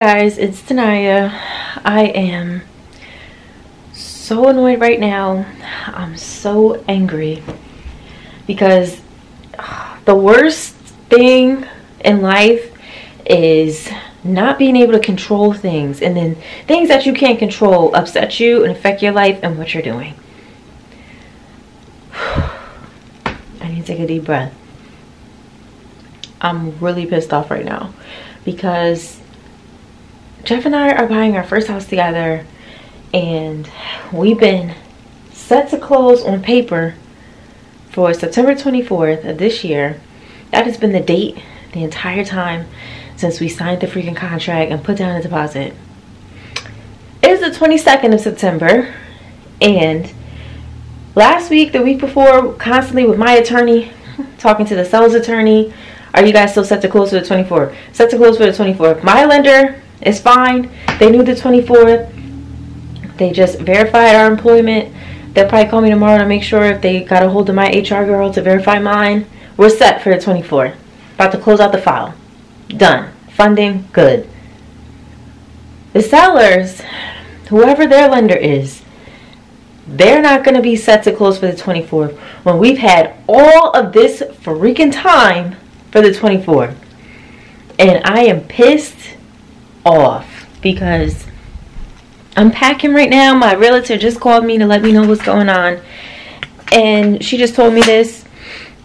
Guys, it's Tanaya. I am so annoyed right now. I'm so angry because the worst thing in life is not being able to control things, and then things that you can't control upset you and affect your life and what you're doing. I need to take a deep breath. I'm really pissed off right now because Jeff and I are buying our first house together, and we've been set to close on paper for September 24th of this year. That has been the date the entire time since we signed the freaking contract and put down a deposit. It is the 22nd of September, and last week, the week before, constantly with my attorney, talking to the seller's attorney, are you guys still set to close for the 24th? Set to close for the 24th. My lender is fine. They knew the 24th. They just verified our employment. They'll probably call me tomorrow to make sure if they got a hold of my HR girl to verify mine. We're set for the 24th. About to close out the file. Done. Funding, good. The sellers, whoever their lender is, they're not going to be set to close for the 24th when we've had all of this freaking time for the 24th. And I am pissed off because I'm packing right now. My realtor just called me to let me know what's going on, and she just told me this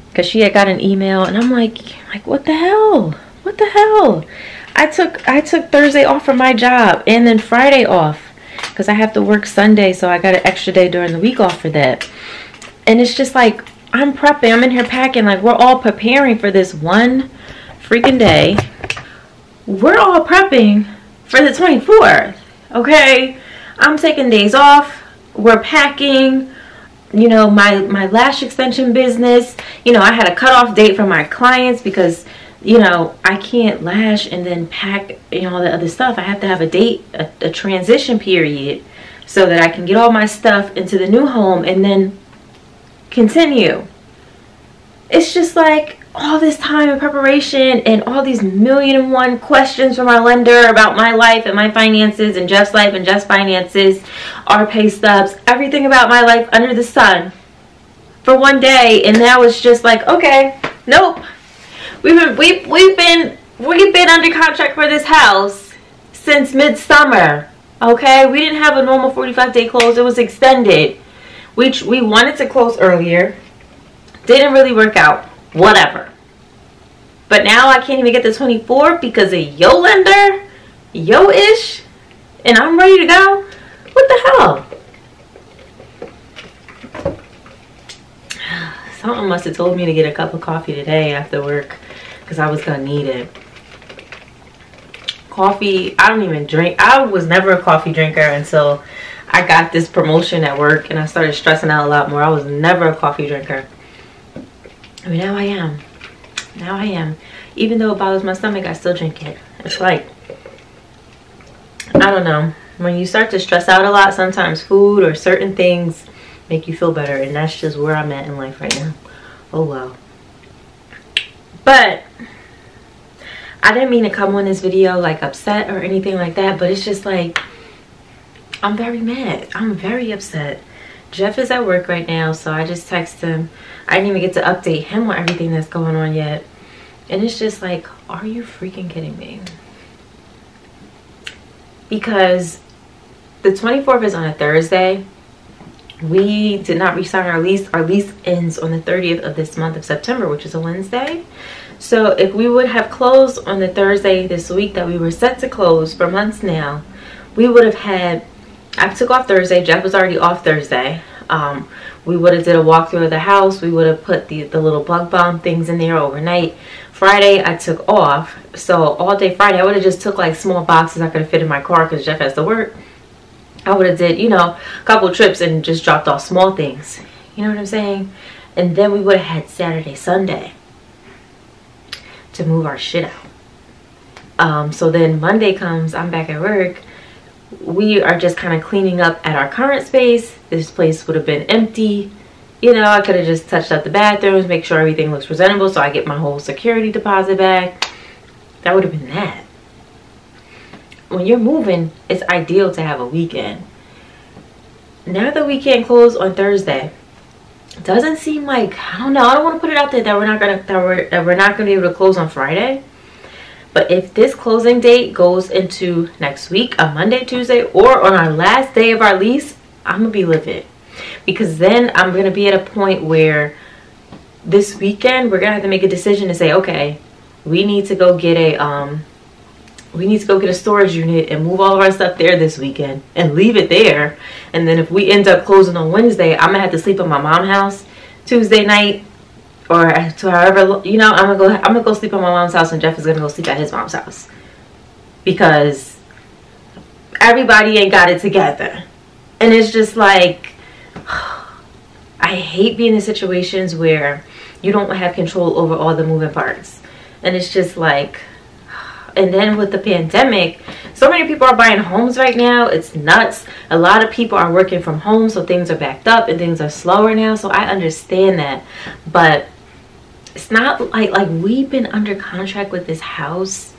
because she had got an email, and I'm like what the hell, what the hell? I took Thursday off from my job and then Friday off because I have to work Sunday, so I got an extra day during the week off for that. And it's just like I'm prepping, I'm in here packing, like we're all preparing for this one freaking day. We're all prepping for the 24th, okay? I'm taking days off. We're packing. You know, my lash extension business, you know, I had a cutoff date for my clients because, you know, I can't lash and then pack, you know, all the other stuff. I have to have a date, a transition period, so that I can get all my stuff into the new home and then continue. It's just like all this time in preparation and all these 1,000,001 questions from our lender about my life and my finances and Jeff's life and Jeff's finances, our pay stubs, everything about my life under the sun for one day. And now it's just like, okay, nope. We've been under contract for this house since midsummer. Okay, we didn't have a normal 45-day close. It was extended. We wanted to close earlier. Didn't really work out. Whatever. But now I can't even get the 24th because of yo lender, yo-ish, and I'm ready to go. What the hell? Someone must have told me to get a cup of coffee today after work because I was gonna need it. Coffee, I don't even drink. I was never a coffee drinker until I got this promotion at work and I started stressing out a lot more. I was never a coffee drinker. I mean, now I am. Now I am. Even though it bothers my stomach, I still drink it. It's like, I don't know. When you start to stress out a lot, sometimes food or certain things make you feel better. And that's just where I'm at in life right now. Oh, well. But I didn't mean to come on this video like upset or anything like that. But it's just like, I'm very mad. I'm very upset. Jeff is at work right now, so I just texted him. I didn't even get to update him on everything that's going on yet. And it's just like, are you freaking kidding me? Because the 24th is on a Thursday. We did not re-sign our lease. Our lease ends on the 30th of this month of September, which is a Wednesday. So if we would have closed on the Thursday this week that we were set to close for months now, we would have had, I took off Thursday. Jeff was already off Thursday. We would have did a walkthrough of the house. We would have put the little bug bomb things in there overnight. Friday I took off, so all day Friday I would have just took like small boxes I could have fit in my car because Jeff has to work. I would have did, you know, a couple trips and just dropped off small things. You know what I'm saying? And then we would have had Saturday, Sunday to move our shit out. So then Monday comes, I'm back at work. We are just kind of cleaning up at our current space. This place would have been empty. You know, I could have just touched up the bathrooms, make sure everything looks presentable so I get my whole security deposit back. That would have been that. when you're moving, it's ideal to have a weekend. Now the weekend closed on Thursday. Doesn't seem like, I don't know, I don't want to put it out there that we're not gonna be able to close on Friday. But if this closing date goes into next week, a Monday, Tuesday, or on our last day of our lease, I'm gonna be livid. Because then I'm gonna be at a point where this weekend we're gonna have to make a decision to say, okay, we need to go get a storage unit and move all of our stuff there this weekend and leave it there. And then if we end up closing on Wednesday, I'm gonna have to sleep at my mom's house Tuesday night, or to however, you know, I'm gonna go sleep at my mom's house, and Jeff is gonna go sleep at his mom's house, because everybody ain't got it together. And it's just like, I hate being in situations where you don't have control over all the moving parts. And it's just like, and then with the pandemic, so many people are buying homes right now. It's nuts. A lot of people are working from home, so things are backed up and things are slower now. So I understand that, but it's not like we've been under contract with this house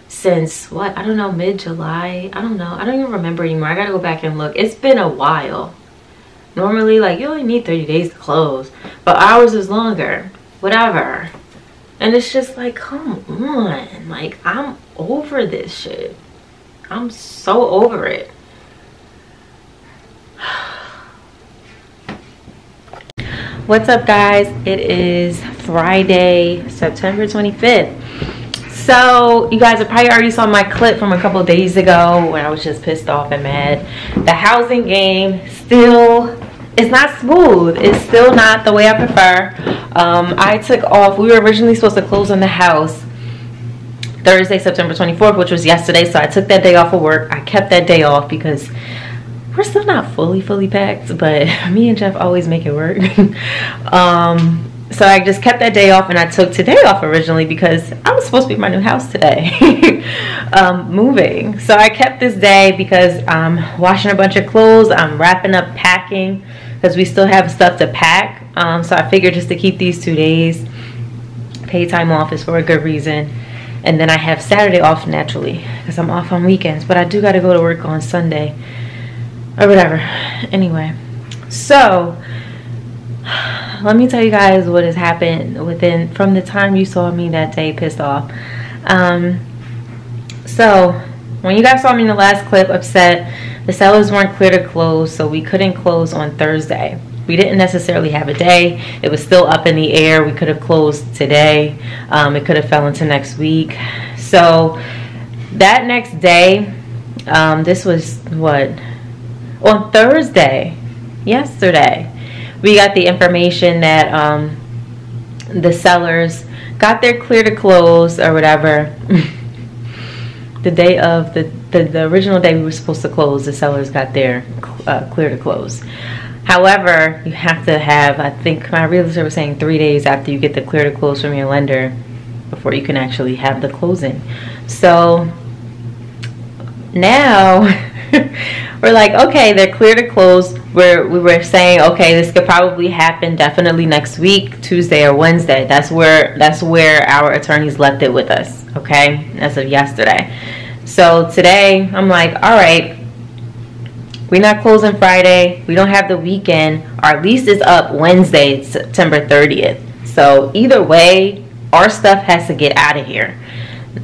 since what? I don't know, mid-July. I don't know. I don't even remember anymore. I gotta go back and look. It's been a while. Normally, like, you only need 30 days to close, but ours is longer. Whatever. And it's just like, come on. Like, I'm over this shit. I'm so over it. What's up, guys? It is Friday, September 25th. So, you guys have probably already saw my clip from a couple days ago when I was just pissed off and mad. The housing game still is not smooth. It's still not the way I prefer. I took off. We were originally supposed to close on the house Thursday, September 24th, which was yesterday. So I took that day off of work. I kept that day off because we're still not fully packed, but me and Jeff always make it work. So I just kept that day off, and I took today off originally because I was supposed to be in my new house today, moving. So I kept this day because I'm washing a bunch of clothes. I'm wrapping up packing because we still have stuff to pack. So I figured just to keep these 2 days, pay time off is for a good reason. And then I have Saturday off naturally because I'm off on weekends, but I do got to go to work on Sunday or whatever. Anyway, so let me tell you guys what has happened from the time you saw me that day pissed off. So when you guys saw me in the last clip upset, the sellers weren't clear to close, so we couldn't close on Thursday. We didn't necessarily have a day. It was still up in the air. We could have closed today. It could have fell into next week. So that next day, this was what? On Thursday, yesterday, we got the information that the sellers got their clear to close or whatever. The day of the original day we were supposed to close, the sellers got their clear to close. However, you have to have, I think my realtor was saying 3 days after you get the clear to close from your lender before you can actually have the closing. So now we're like, okay, they're clear to close. We were saying, okay, this could probably happen definitely next week, Tuesday or Wednesday. That's where our attorneys left it with us, okay, as of yesterday. So today I'm like, all right, we're not closing Friday. We don't have the weekend. Our lease is up Wednesday, September 30th. So either way, our stuff has to get out of here.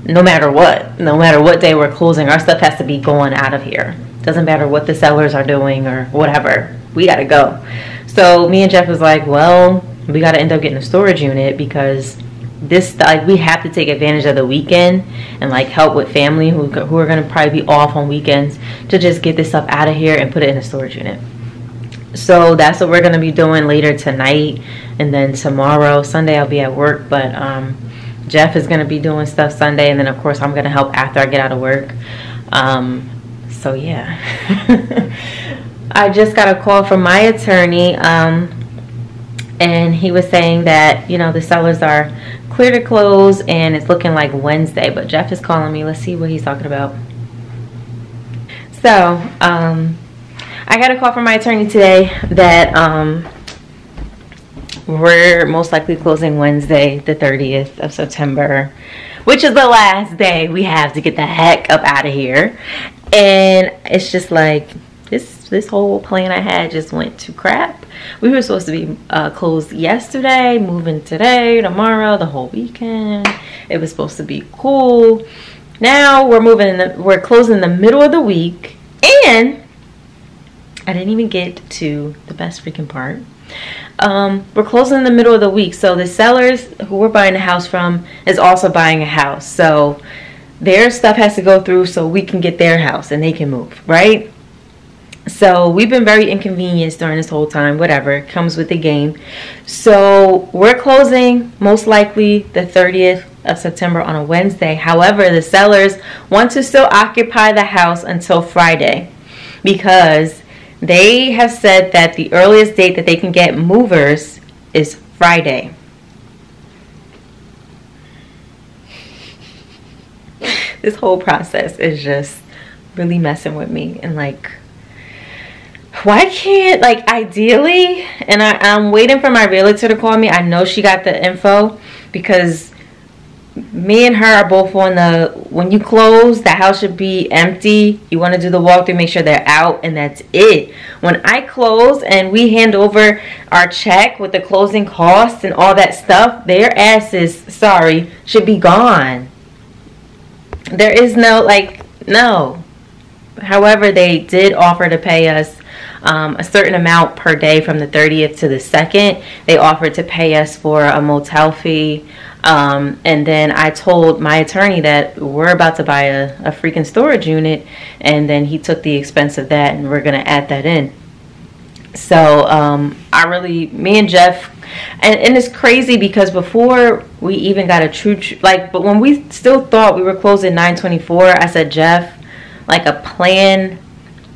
No matter what day we're closing, our stuff has to be going out of here. Doesn't matter what the sellers are doing or whatever. We got to go. So me and Jeff was like, well, we got to end up getting a storage unit because this, like, we have to take advantage of the weekend and like help with family who are going to probably be off on weekends to just get this stuff out of here and put it in a storage unit. So that's what we're going to be doing later tonight, and then tomorrow, Sunday, I'll be at work, but Jeff is going to be doing stuff Sunday, and then of course I'm going to help after I get out of work. So yeah. I just got a call from my attorney, and he was saying that, you know, the sellers are clear to close and it's looking like Wednesday, but Jeff is calling me. Let's see what he's talking about. So I got a call from my attorney today that we're most likely closing Wednesday the 30th of September. which is the last day we have to get the heck up out of here. And it's just like this whole plan I had just went to crap. We were supposed to be closed yesterday, moving today, tomorrow, the whole weekend. It was supposed to be cool. Now we're closing in the middle of the week, and I didn't even get to the best freaking part. We're closing in the middle of the week, so the sellers who we're buying the house from is also buying a house. So their stuff has to go through so we can get their house and they can move, right? So we've been very inconvenienced during this whole time. Whatever, it comes with the game. So we're closing most likely the 30th of September on a Wednesday. However, the sellers want to still occupy the house until Friday, because they have said that the earliest date that they can get movers is Friday. This whole process is just really messing with me. And like, why can't, like, ideally, and I'm waiting for my realtor to call me. I know she got the info, because me and her are both on the, when you close, the house should be empty. You want to do the walkthrough, make sure they're out, and that's it. When I close and we hand over our check with the closing costs and all that stuff, their asses, sorry, should be gone. There is no, like, no. However, they did offer to pay us a certain amount per day from the 30th to the 2nd. They offered to pay us for a motel fee. And then I told my attorney that we're about to buy a freaking storage unit, and then he took the expense of that, and we're going to add that in. So me and Jeff, and it's crazy because before we even got a true, like, but when we still thought we were closing 9/24, I said, Jeff, like, a plan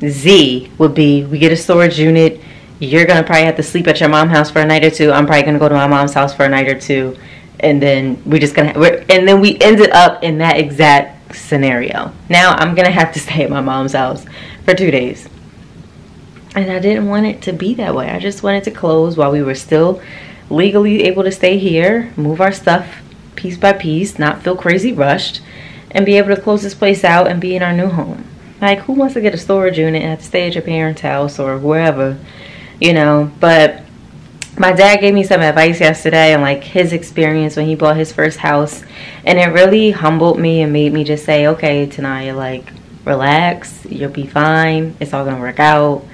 Z would be, we get a storage unit, you're going to probably have to sleep at your mom's house for a night or two, I'm probably going to go to my mom's house for a night or two, and then we ended up in that exact scenario. Now I'm going to have to stay at my mom's house for 2 days. And I didn't want it to be that way. I just wanted to close while we were still legally able to stay here, move our stuff piece by piece, not feel crazy rushed, and be able to close this place out and be in our new home. Like, who wants to get a storage unit and have to stay at your parents' house or wherever, you know? But my dad gave me some advice yesterday on, like, his experience when he bought his first house, and it really humbled me and made me just say, okay, Tanaya, like, relax, you'll be fine, it's all gonna work out.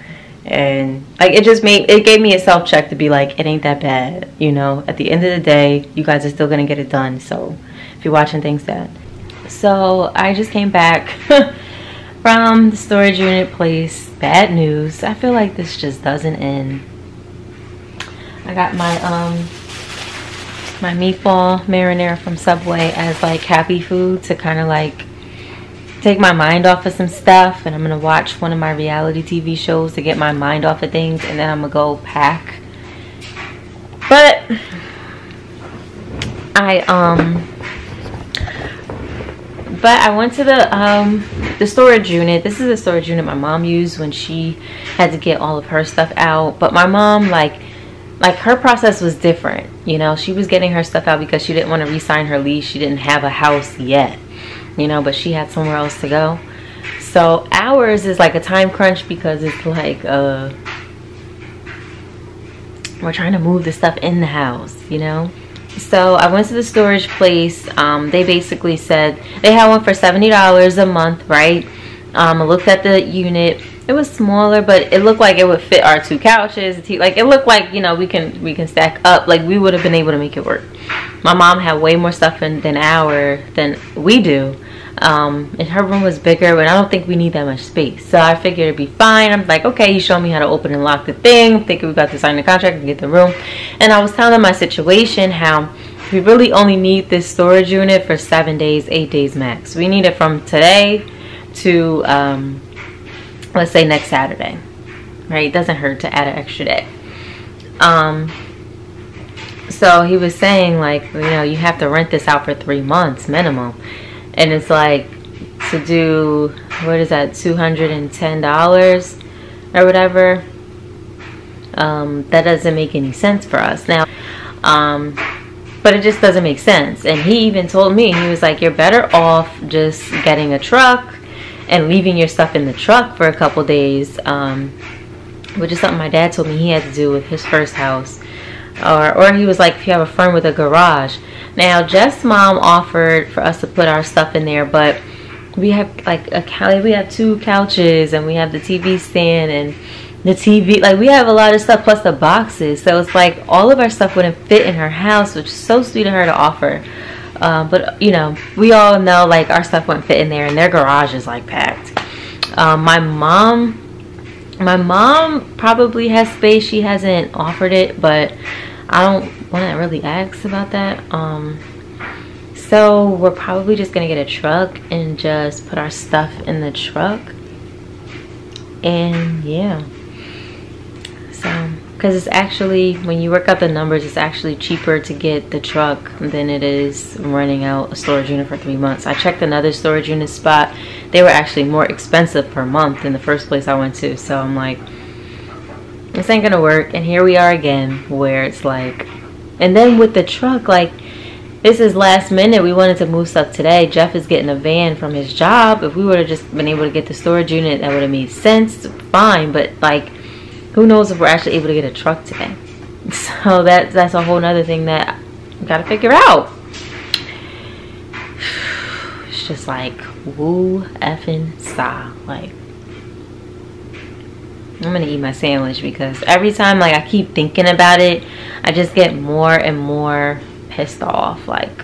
And like, it gave me a self-check to be like, it ain't that bad, you know? At the end of the day, you guys are still gonna get it done. So if you're watching, thanks, Dad. So I just came back from the storage unit place. Bad news. I feel like this just doesn't end. I got my my meatball marinara from Subway as like happy food to kind of like take my mind off of some stuff, and I'm gonna watch one of my reality TV shows to get my mind off of things, and then I'm gonna go pack. But I went to the storage unit. This is a storage unit my mom used when she had to get all of her stuff out. But my mom, like her process was different. You know, she was getting her stuff out because she didn't want to re-sign her lease. She didn't have a house yet, you know, but she had somewhere else to go. So ours is like a time crunch because it's like we're trying to move the stuff in the house, you know. So I went to the storage place. They basically said they had one for $70 a month, right? I looked at the unit. It was smaller, but it looked like it would fit our 2 couches. Like, it looked like, you know, we can stack up. Like, we would have been able to make it work. My mom had way more stuff than we do. And her room was bigger, but I don't think we need that much space. So I figured it'd be fine. I'm like, okay, he showed me how to open and lock the thing. I'm thinking we got to sign the contract and get the room. And I was telling them my situation, how we really only need this storage unit for 7 days, 8 days max. We need it from today to let's say next Saturday, right? It doesn't hurt to add an extra day. So he was saying, like, you know, you have to rent this out for 3 months minimum, and it's like, to do, what is that, $210 or whatever. That doesn't make any sense for us now. but it just doesn't make sense. And he even told me, he was like, you're better off just getting a truck and leaving your stuff in the truck for a couple days, which is something my dad told me he had to do with his first house. Or he was like, if you have a friend with a garage. Now, Jeff's mom offered for us to put our stuff in there, but we have like we have 2 couches, and we have the TV stand and the TV. Like, we have a lot of stuff plus the boxes. So it's like all of our stuff wouldn't fit in her house, which is so sweet of her to offer. But you know, we all know like our stuff wouldn't fit in there, and their garage is like packed. My mom probably has space. She hasn't offered it, but I don't want to really ask about that. So we're probably just gonna get a truck and just put our stuff in the truck. And yeah, so because it's actually, when you work out the numbers, it's actually cheaper to get the truck than it is renting out a storage unit for 3 months. I checked another storage unit spot. They were actually more expensive per month than the first place I went to. So I'm like, this ain't gonna work. And here we are again, where it's like, and then with the truck, like, this is last minute. We wanted to move stuff today. Jeff is getting a van from his job. If we would have just been able to get the storage unit, that would have made sense, fine. But like, who knows if we're actually able to get a truck today. So that's a whole nother thing that we gotta figure out. It's just like, woo effing sa. Like, I'm gonna eat my sandwich, because every time like I keep thinking about it, I just get more and more pissed off. Like,